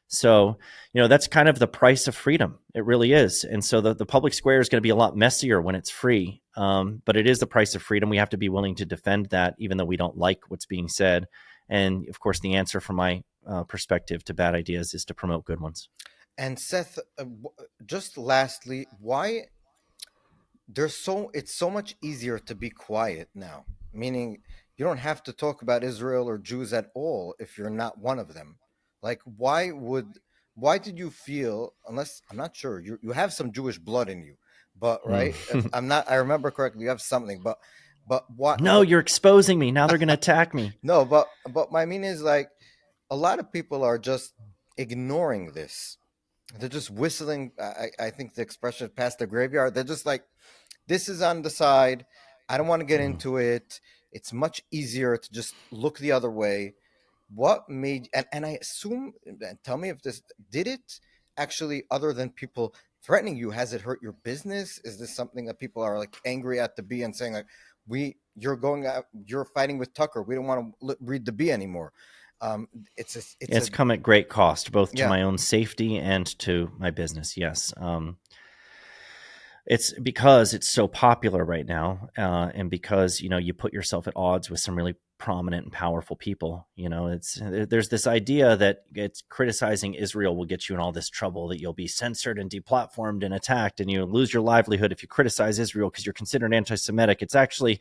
A: So, that's kind of the price of freedom. It really is. And so the public square is going to be a lot messier when it's free. But it is the price of freedom. We have to be willing to defend that, even though we don't like what's being said. And of course, the answer from my perspective to bad ideas is to promote good ones.
B: And Seth, just lastly, why it's so much easier to be quiet now, meaning you don't have to talk about Israel or Jews at all if you're not one of them. Like, why did you feel, unless I'm not sure, you have some Jewish blood in you, but right, if I'm not, I remember correctly, you have something, but what?
A: No, you're exposing me. Now they're going to attack me.
B: No, but my meaning is, like, a lot of people are just ignoring this. They're just whistling. I think the expression past the graveyard. They're just like, this is on the side. I don't want to get into it. It's much easier to just look the other way. What made, and I assume, and tell me if this, did it actually, other than people threatening you, has it hurt your business? Is this something that people are like angry at the B and saying, like, you're fighting with Tucker, we don't want to read the B anymore? It's
A: come at great cost, both to
B: Yeah.
A: my own safety and to my business. Yes. It's because it's so popular right now, and because you put yourself at odds with some really prominent and powerful people. There's this idea that it's criticizing Israel will get you in all this trouble, that you'll be censored and deplatformed and attacked, and you lose your livelihood if you criticize Israel because you're considered anti-Semitic. It's actually,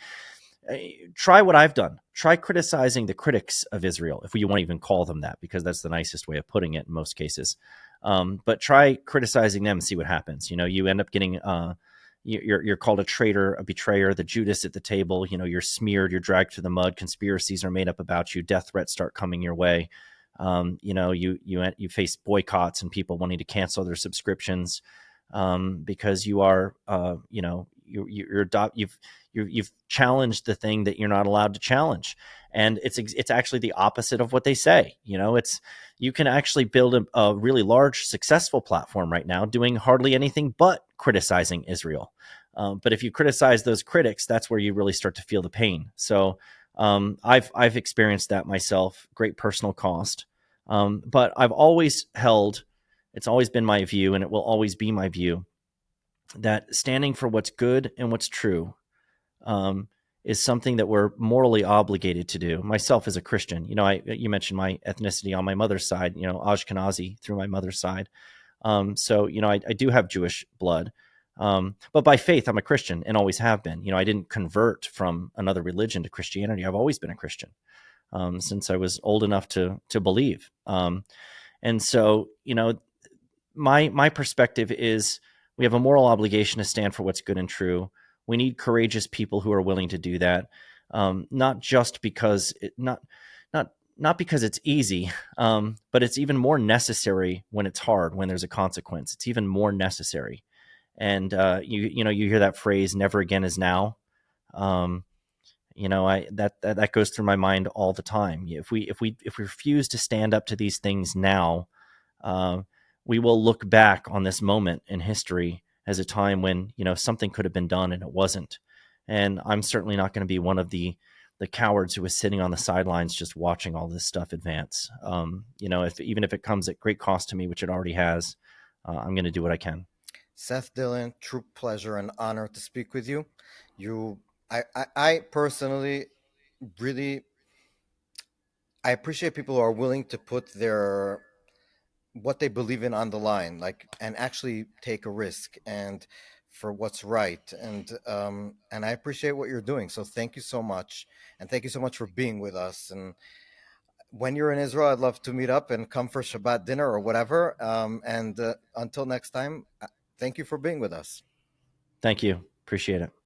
A: try what I've done. Try criticizing the critics of Israel, if you want to even call them that, because that's the nicest way of putting it in most cases. But try criticizing them and see what happens. You end up getting you're called a traitor, a betrayer, the Judas at the table. You're smeared, you're dragged through the mud. Conspiracies are made up about you. Death threats start coming your way. You face boycotts and people wanting to cancel their subscriptions because you are you've challenged the thing that you're not allowed to challenge, and it's actually the opposite of what they say. It's you can actually build a really large successful platform right now doing hardly anything but criticizing Israel. But if you criticize those critics, that's where you really start to feel the pain. So I've experienced that myself, great personal cost. But I've always held, it's always been my view, and it will always be my view, that standing for what's good and what's true um, is something that we're morally obligated to do. Myself as a Christian, you mentioned my ethnicity on my mother's side, Ashkenazi through my mother's side. So, I do have Jewish blood. But by faith, I'm a Christian and always have been. I didn't convert from another religion to Christianity. I've always been a Christian since I was old enough to believe. And so, my perspective is we have a moral obligation to stand for what's good and true. We need courageous people who are willing to do that, not just because not because it's easy, but it's even more necessary when it's hard, when there's a consequence. It's even more necessary. And you hear that phrase, "Never again is now." Um, that goes through my mind all the time. If we refuse to stand up to these things now, uh, we will look back on this moment in history as a time when something could have been done and it wasn't. And I'm certainly not going to be one of the cowards who was sitting on the sidelines just watching all this stuff advance. Even if it comes at great cost to me, which it already has, I'm going to do what I can.
B: Seth Dillon, true pleasure and honor to speak with you. You, I personally really, I appreciate people who are willing to put their what they believe in on the line, like, and actually take a risk and for what's right. And I appreciate what you're doing. So thank you so much, and thank you so much for being with us. And when you're in Israel, I'd love to meet up and come for Shabbat dinner or whatever. And until next time, thank you for being with us.
A: Thank you. Appreciate it.